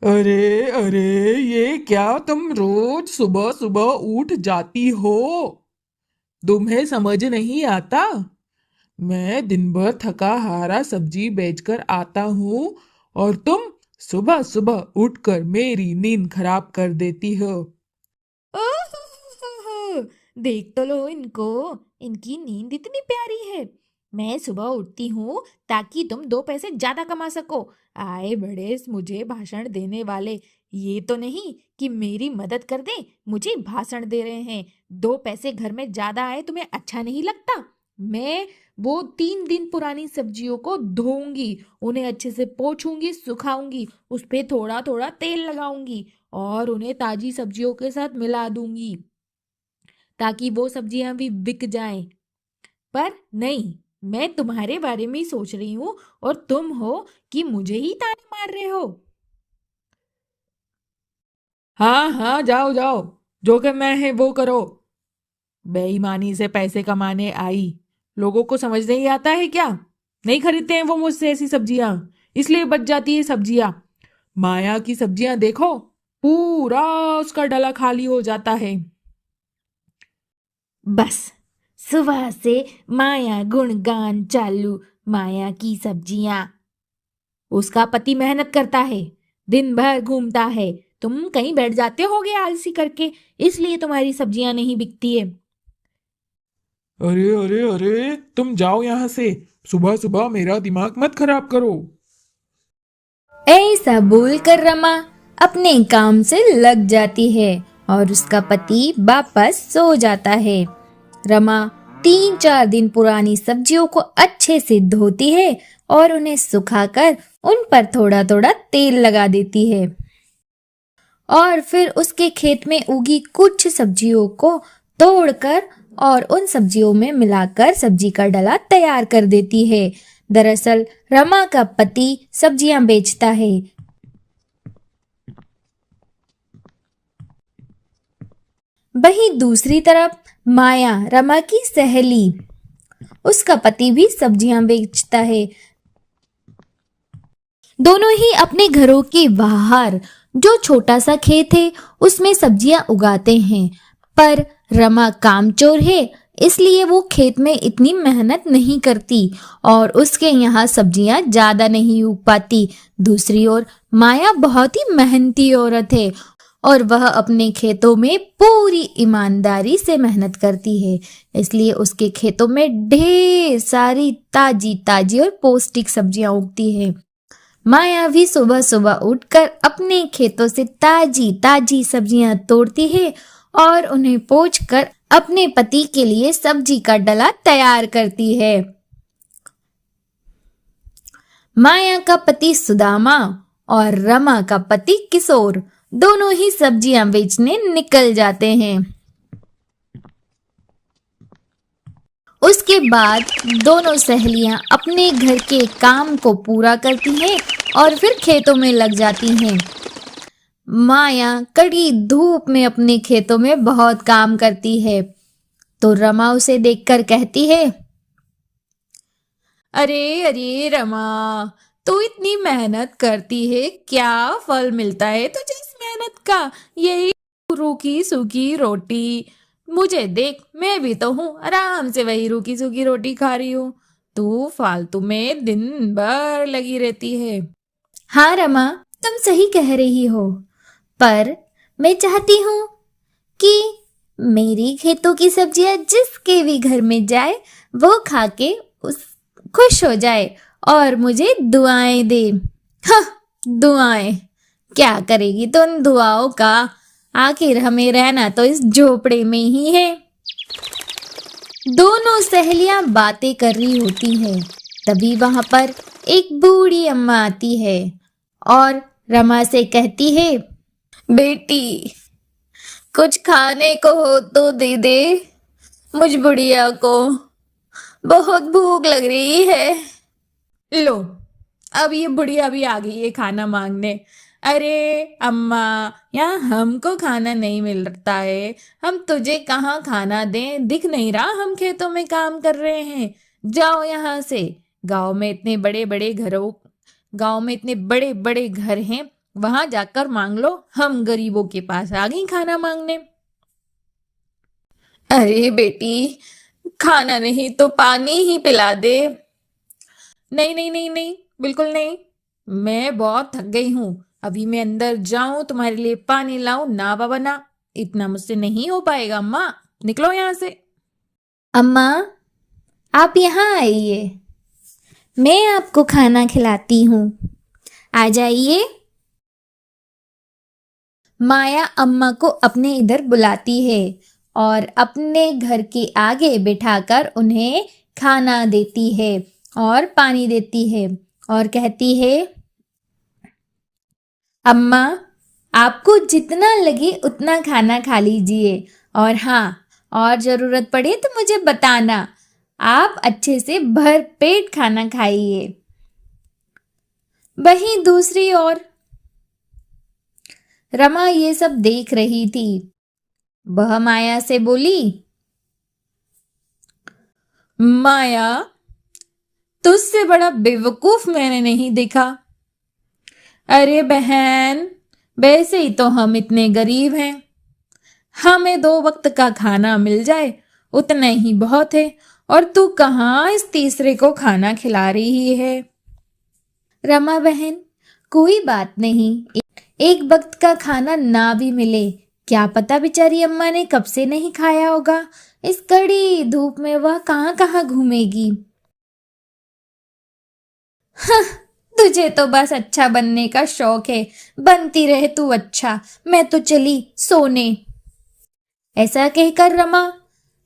अरे अरे, ये क्या तुम रोज सुबह सुबह उठ जाती हो? तुम्हें समझ नहीं आता? मैं दिन भर थका हारा सब्जी बेचकर आता हूँ और तुम सुबह सुबह उठकर मेरी नींद खराब कर देती हो। ओह, देख तो लो इनको। इनकी नींद इतनी प्यारी है। मैं सुबह उठती हूँ ताकि तुम 2 पैसे ज्यादा कमा सको। आए बड़े मुझे भाषण देने वाले। ये तो नहीं कि मेरी मदद कर दे, मुझे भाषण दे रहे हैं। 2 पैसे घर में ज्यादा आए तुम्हें अच्छा नहीं लगता? मैं वो 3 दिन पुरानी सब्जियों को धोऊंगी, उन्हें अच्छे से पोंछूंगी, सुखाऊंगी, उस पे थोड़ा थोड़ा तेल लगाऊंगी और उन्हें ताजी सब्जियों के साथ मिला दूंगी ताकि वो सब्जियां भी बिक जाएं। पर नहीं, मैं तुम्हारे बारे में ही सोच रही हूँ और तुम हो कि मुझे ही ताने मार रहे हो। हाँ हाँ, जाओ जाओ, जो करना है वो करो। बेईमानी से पैसे कमाने आई। लोगों को समझ नहीं आता है क्या? नहीं खरीदते हैं वो मुझसे ऐसी सब्जियां, इसलिए बच जाती है सब्जियां। माया की सब्जियां देखो, पूरा उसका डला खाली हो जाता है। बस सुबह से माया गुणगान चालू। माया की सब्जियां। उसका पति मेहनत करता है, दिन भर घूमता है। तुम कहीं बैठ जाते होगे आलसी करके, इसलिए तुम्हारी सब्जियां नहीं बिकती है। अरे अरे अरे, तुम जाओ यहाँ से। सुबह सुबह मेरा दिमाग मत खराब करो। ऐसा बोलकर रमा अपने काम से लग जाती है और उसका पति वापस सो जाता है। रमा 3-4 दिन पुरानी सब्जियों को अच्छे से धोती है और उन्हें सुखाकर उन पर थोड़ा थोड़ा तेल लगा देती है और फिर उसके खेत में उगी कुछ सब्जियों को तोड़कर और उन सब्जियों में मिलाकर सब्जी का डला तैयार कर देती है। दरअसल रमा का पति सब्जियां बेचता है। वहीं दूसरी तरफ माया रमा की सहेली, उसका पति भी सब्जियां बेचता है। दोनों ही अपने घरों के बाहर जो छोटा सा खेत है उसमें सब्जियां उगाते हैं। पर रमा कामचोर है, इसलिए वो खेत में इतनी मेहनत नहीं करती और उसके यहाँ सब्जियां ज्यादा नहीं उग पाती। दूसरी ओर माया बहुत ही मेहनती औरत है और वह अपने खेतों में पूरी ईमानदारी से मेहनत करती है, इसलिए उसके खेतों में ढेर सारी ताजी ताजी और पौष्टिक सब्जियां उगती है। माया भी सुबह सुबह उठकर अपने खेतों से ताजी ताजी सब्जियां तोड़ती है और उन्हें पोंछकर अपने पति के लिए सब्जी का डला तैयार करती है। माया का पति सुदामा और रमा का पति किशोर दोनों ही सब्जियां बेचने निकल जाते हैं। उसके बाद दोनों सहेलियां अपने घर के काम को पूरा करती हैं और फिर खेतों में लग जाती हैं। माया कड़ी धूप में अपने खेतों में बहुत काम करती है, तो रमा उसे देखकर कहती है, अरे अरे रमा, तू इतनी मेहनत करती है, क्या फल मिलता है तुझे इस मेहनत का? यही रूखी सूखी रोटी। मुझे देख, मैं भी तो हूँ आराम से वही रूखी सूखी रोटी खा रही हूँ। तू फालतू में दिन भर लगी रहती है। हाँ रमा, तुम सही कह रही हो, पर मैं चाहती हूँ कि मेरी खेतों की सब्जियां जिसके भी घर में जाए वो खा के उस खुश हो जाए और मुझे दुआएं दे। हाँ, दुआएं क्या करेगी तो उन दुआओं का? आखिर हमें रहना तो इस झोपड़े में ही है। दोनों सहेलियां बातें कर रही होती हैं, तभी वहां पर एक बूढ़ी अम्मा आती है और रमा से कहती है, बेटी, कुछ खाने को हो तो दे दे, मुझ बुढ़िया को बहुत भूख लग रही है। लो, अब ये बुढ़िया भी आ गई है खाना मांगने। अरे अम्मा, यहाँ हमको खाना नहीं मिलता है, हम तुझे कहाँ खाना दें? दिख नहीं रहा हम खेतों में काम कर रहे हैं? जाओ यहाँ से। गांव में इतने बड़े बड़े घर हैं, वहां जाकर मांग लो, हम गरीबों के पास आ गई खाना मांगने। अरे बेटी, खाना नहीं तो पानी ही पिला दे। नहीं नहीं नहीं नहीं, बिल्कुल नहीं। मैं बहुत थक गई हूँ। अभी मैं अंदर जाऊं, तुम्हारे लिए पानी लाऊं? ना बाबा ना, इतना मुझसे नहीं हो पाएगा। अम्मा निकलो यहाँ से। अम्मा, आप यहाँ आइए, मैं आपको खाना खिलाती हूँ, आ जाइए। माया अम्मा को अपने इधर बुलाती है और अपने घर के आगे बिठाकर उन्हें खाना देती है और पानी देती है और कहती है, अम्मा, आपको जितना लगे उतना खाना खा लीजिए, और हाँ, और ज़रूरत पड़े तो मुझे बताना। आप अच्छे से भर पेट खाना खाइए। वहीं दूसरी ओर रमा ये सब देख रही थी। वह माया से बोली, माया, तुझसे बड़ा बेवकूफ मैंने नहीं देखा। अरे बहन, वैसे ही तो हम इतने गरीब हैं, हमें 2 वक्त का खाना मिल जाए उतना ही बहुत है, और तू कहाँ इस तीसरे को खाना खिला रही है। रमा बहन, कोई बात नहीं, एक वक्त का खाना ना भी मिले, क्या पता बेचारी अम्मा ने कब से नहीं खाया होगा। इस कड़ी धूप में वह कहाँ कहाँ घूमेगी। हाँ, तुझे तो बस अच्छा बनने का शौक है, बनती रहे तू अच्छा, मैं तो चली सोने। ऐसा कहकर रमा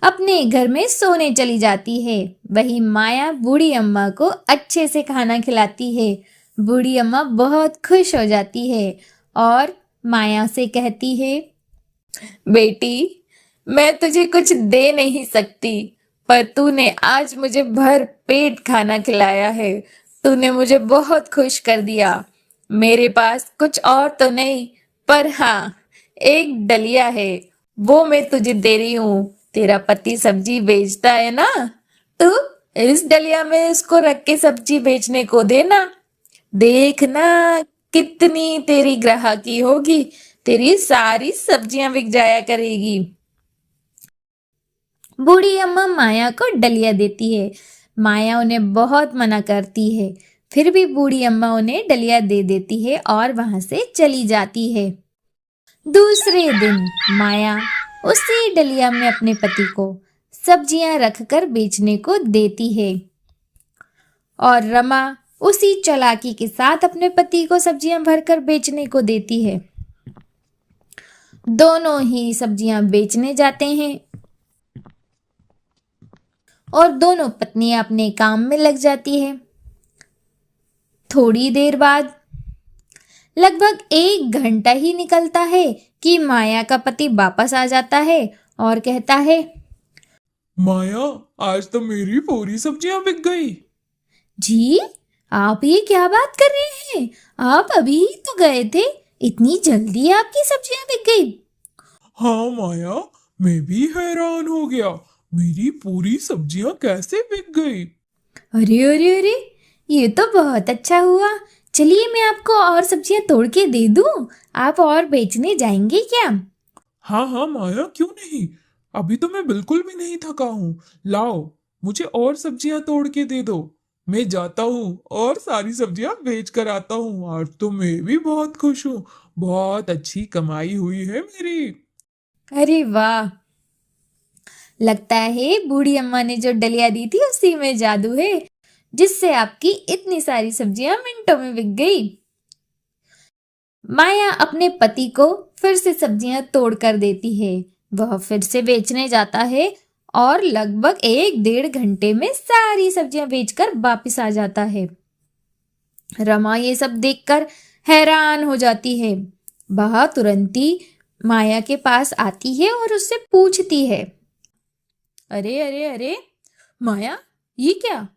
अपने घर में सोने चली जाती है। वही माया बूढ़ी अम्मा को अच्छे से खाना खिलाती है। बूढ़ी अम्मा बहुत खुश हो जाती है और माया से कहती है, बेटी, मैं तुझे कुछ दे नहीं सकती, पर तूने आज मुझे भर पेट खाना खिलाया है। तूने मुझे बहुत खुश कर दिया। मेरे पास कुछ और तो नहीं, पर हाँ, एक डलिया है, वो मैं तुझे दे रही हूँ। तेरा पति सब्जी बेचता है ना, तू इस डलिया में इसको रख के सब्जी बेचने को देना। देखना कितनी तेरी ग्राहकी होगी, तेरी सारी सब्जियां बिक जाया करेगी। बूढ़ी अम्मा माया को डलिया देती है। माया उन्हें बहुत मना करती है, फिर भी बूढ़ी अम्मा उन्हें डलिया दे देती है और वहां से चली जाती है। दूसरे दिन माया उसी डलिया में अपने पति को सब्जियां रखकर बेचने को देती है और रमा उसी चालाकी के साथ अपने पति को सब्जियां भरकर बेचने को देती है। दोनों ही सब्जियां बेचने जाते हैं और दोनों पत्नियां अपने काम में लग जाती है। थोड़ी देर बाद लगभग 1 घंटा ही निकलता है कि माया का पति वापस आ जाता है और कहता है, माया, आज तो मेरी पूरी सब्जियां बिक गई। जी, आप ये क्या बात कर रहे हैं? आप अभी ही तो गए थे, इतनी जल्दी आपकी सब्जियां बिक गई? हाँ माया, मैं भी हैरान हो गया, मेरी पूरी सब्जियां कैसे बिक गई। अरे अरे अरे, ये तो बहुत अच्छा हुआ। चलिए मैं आपको और सब्जियां तोड़ के दे दूं, आप और बेचने जाएंगे क्या? हाँ हाँ माया, क्यों नहीं, अभी तो मैं बिल्कुल भी नहीं थका हूँ। लाओ, मुझे और सब्जियां तोड़ के दे दो, मैं जाता हूँ और सारी सब्जियां बेच कर आता हूँ। आज तो मैं भी बहुत खुश हूँ, बहुत अच्छी कमाई हुई है मेरी। अरे वाह, लगता है बूढ़ी अम्मा ने जो डलिया दी थी उसी में जादू है, जिससे आपकी इतनी सारी सब्जियां मिनटों में बिक गई। माया अपने पति को फिर से सब्जियां तोड़ कर देती है। वह फिर से बेचने जाता है और लगभग 1-1.5 घंटे में सारी सब्जियां बेचकर वापस आ जाता है। रमा ये सब देखकर हैरान हो जाती है। वह तुरंत ही माया के पास आती है और उससे पूछती है, अरे अरे अरे माया, ये क्या?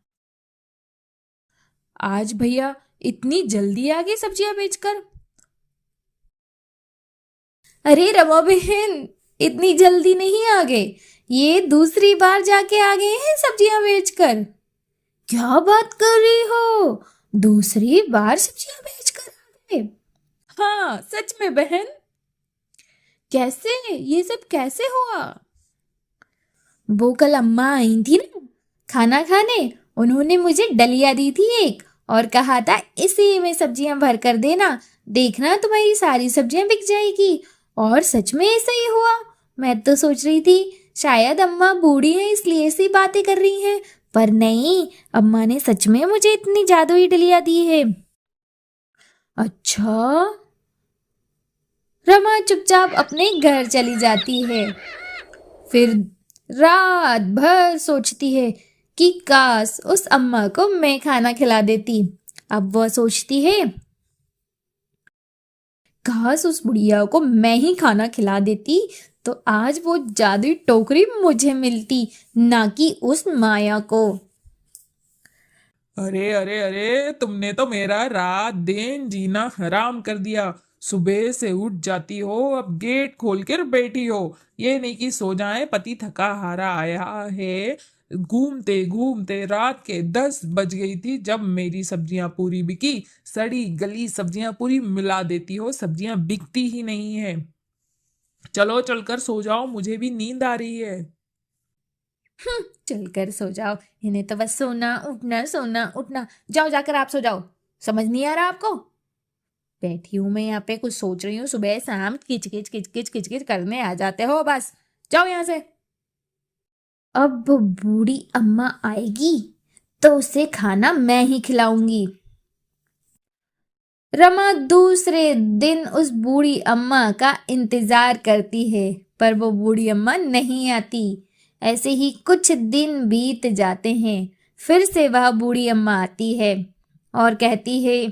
आज भैया इतनी जल्दी आ गए सब्जियां बेचकर? अरे रमा बहन, इतनी जल्दी नहीं आ गए, ये दूसरी बार जाके आ गए हैं सब्जियां बेचकर। क्या बात कर रही हो? दूसरी बार सब्जियां बेचकर आ गए? हाँ सच में बहन। कैसे, ये सब कैसे हुआ? वो कल अम्मा आई थी ना खाना खाने, उन्होंने मुझे डलिया दी थी एक और कहा था इसी में सब्जियां भर कर देना, देखना तुम्हारी सारी सब्जियां बिक जाएगी। और सच में ऐसा ही हुआ। मैं तो सोच रही थी शायद अम्मा बूढ़ी है इसलिए ऐसी बातें कर रही हैं, पर नहीं, अम्मा ने सच में मुझे इतनी जादुई डलिया दी है। अच्छा। रमा चुपचाप अपने घर चली जाती है। फिर रात भर सोचती है कि काश उस अम्मा को मैं खाना खिला देती। अब वह सोचती है काश उस बुढ़िया को मैं ही खाना खिला देती तो आज वो जादुई टोकरी मुझे मिलती, ना कि उस माया को। अरे अरे अरे, तुमने तो मेरा रात दिन जीना हराम कर दिया। सुबह से उठ जाती हो, अब गेट खोल कर बैठी हो। ये नहीं कि सो जाए, पति थका हारा आया है। घूमते घूमते रात के 10 बज गई थी जब मेरी सब्जियां पूरी बिकी। सड़ी गली सब्जियां पूरी मिला देती हो, सब्जियां बिकती ही नहीं है। चलो चलकर सो जाओ, मुझे भी नींद आ रही है। चलकर सो जाओ, इन्हें तो बस सोना उठना। जाओ जाकर आप सो जाओ। समझ नहीं आ रहा आपको? बैठी हूं मैं यहाँ पे, कुछ सोच रही हूँ, सुबह शाम किचकिच किचकिच किचकिच करने आ जाते हो बस। जाओ यहाँ से। अब बूढ़ी अम्मा आएगी तो उसे खाना मैं ही खिलाऊंगी। रमा दूसरे दिन उस बूढ़ी अम्मा का इंतजार करती है, पर वो बूढ़ी अम्मा नहीं आती। ऐसे ही कुछ दिन बीत जाते हैं। फिर से वह बूढ़ी अम्मा आती है और कहती है,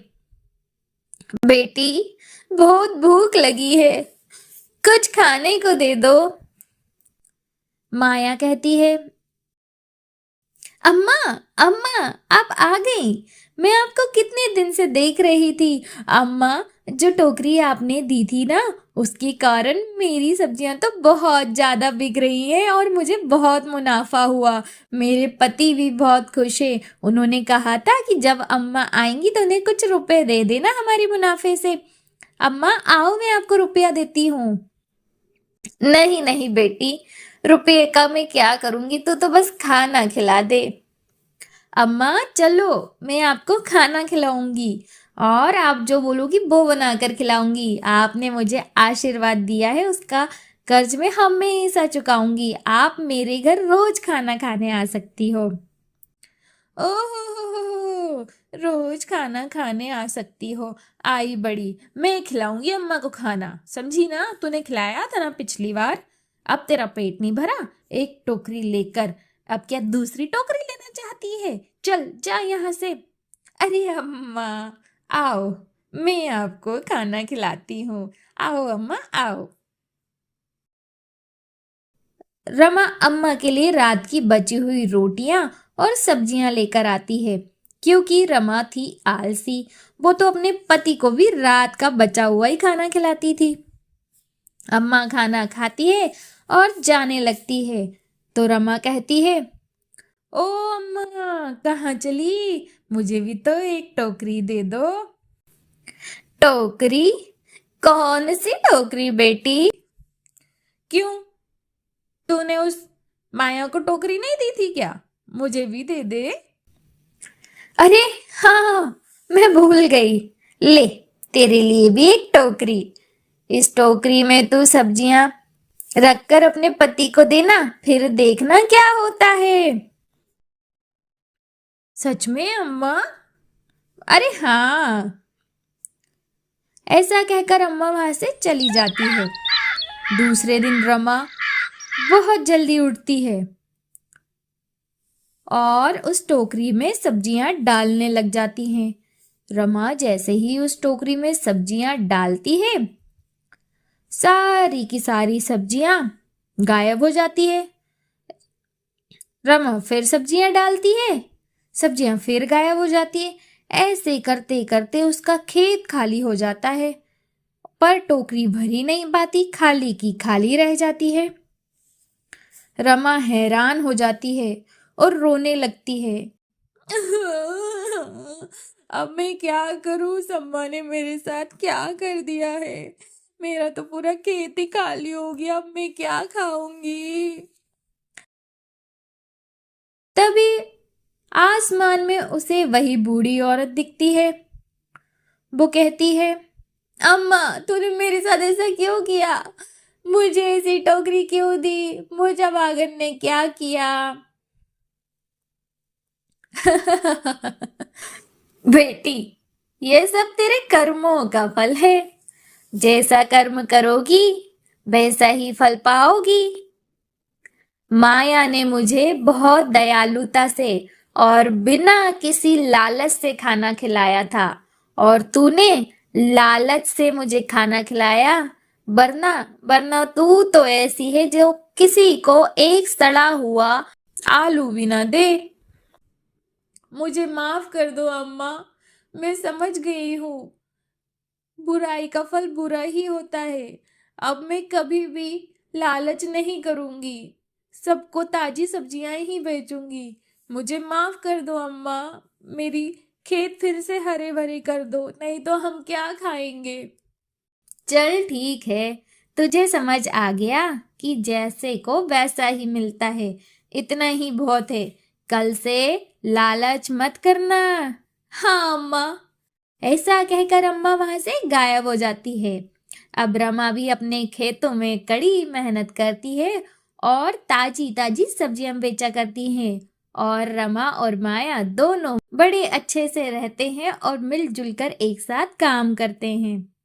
बेटी बहुत भूख लगी है, कुछ खाने को दे दो। माया कहती है, अम्मा अम्मा आप आ गई, मैं आपको कितने दिन से देख रही थी। अम्मा जो टोकरी आपने दी थी ना, उसके कारण मेरी सब्जियां तो बहुत ज्यादा बिक रही हैं और मुझे बहुत मुनाफा हुआ। मेरे पति भी बहुत खुश हैं। उन्होंने कहा था कि जब अम्मा आएंगी तो उन्हें कुछ रुपए दे देना हमारे मुनाफे से। अम्मा आओ, मैं आपको रुपया देती हूँ। नहीं नहीं बेटी, रुपये का मैं क्या करूंगी, तू तो बस खाना खिला दे। अम्मा चलो, मैं आपको खाना खिलाऊंगी और आप जो बोलोगी वो बनाकर खिलाऊंगी। आपने मुझे आशीर्वाद दिया है, उसका कर्ज मैं हमेशा चुकाऊंगी। आप मेरे घर रोज खाना खाने आ सकती हो। ओहो, रोज खाना खाने आ सकती हो? आई बड़ी, मैं खिलाऊंगी अम्मा को खाना, समझी ना? तूने खिलाया था ना पिछली बार। अब तेरा पेट नहीं भरा, एक टोकरी लेकर अब क्या दूसरी टोकरी लेना चाहती है? चल जा यहाँ से। अरे अम्मा आओ, मैं आपको खाना खिलाती हूँ। आओ अम्मा आओ। रमा अम्मा के लिए रात की बची हुई रोटियां और सब्जियां लेकर आती है। क्योंकि रमा थी आलसी, वो तो अपने पति को भी रात का बचा हुआ ही खाना खिलाती थी। अम्मा खाना खाती है और जाने लगती है तो रमा कहती है, ओ अम्मा कहाँ चली? मुझे भी तो एक टोकरी दे दो। टोकरी? कौन सी टोकरी बेटी? क्यों, तूने उस माया को टोकरी नहीं दी थी क्या? मुझे भी दे दे। अरे हाँ, मैं भूल गई। ले, तेरे लिए भी एक टोकरी। इस टोकरी में तू सब्जियां रखकर अपने पति को देना, फिर देखना क्या होता है। सच में अम्मा? अरे हाँ। ऐसा कहकर अम्मा वहां से चली जाती है। दूसरे दिन रमा बहुत जल्दी उठती है और उस टोकरी में सब्जियां डालने लग जाती हैं। रमा जैसे ही उस टोकरी में सब्जियां डालती है, सारी की सारी सब्जियां गायब हो जाती है। रमा फिर सब्जियां डालती है, सब्जियां फिर गायब हो जाती है। ऐसे करते करते उसका खेत खाली हो जाता है, पर टोकरी भरी नहीं पाती, खाली की खाली रह जाती है। रमा हैरान हो जाती है और रोने लगती है। अब मैं क्या करूं? अम्मा ने मेरे साथ क्या कर दिया है? मेरा तो पूरा खेत ही खाली हो गया। अब मैं क्या खाऊंगी? तभी आसमान में उसे वही बूढ़ी औरत दिखती है। वो कहती है, अम्मा तूने मेरे साथ ऐसा क्यों किया? मुझे ऐसी टोकरी क्यों दी? मुझे पागल ने क्या किया? बेटी, ये सब तेरे कर्मों का फल है। जैसा कर्म करोगी वैसा ही फल पाओगी। माया ने मुझे बहुत दयालुता से और बिना किसी लालच से खाना खिलाया था, और तूने लालच से मुझे खाना खिलाया। वरना वरना तू तो ऐसी है जो किसी को एक सड़ा हुआ आलू भी ना दे। मुझे माफ कर दो अम्मा, मैं समझ गई हूँ। बुराई का फल बुरा ही होता है। अब मैं कभी भी लालच नहीं करूंगी। सबको ताजी सब्जियां ही बेचूंगी। मुझे माफ कर दो अम्मा। मेरी खेत फिर से हरे भरे कर दो, नहीं तो हम क्या खाएंगे? चल ठीक है, तुझे समझ आ गया कि जैसे को वैसा ही मिलता है। इतना ही बहुत है। कल से लालच मत करना। हाँ अम्मा। ऐसा कहकर अम्मा वहां से गायब हो जाती है। अब रमा भी अपने खेतों में कड़ी मेहनत करती है और ताजी ताजी सब्जियां बेचा करती हैं। और रमा और माया दोनों बड़े अच्छे से रहते हैं और मिलजुल कर एक साथ काम करते हैं।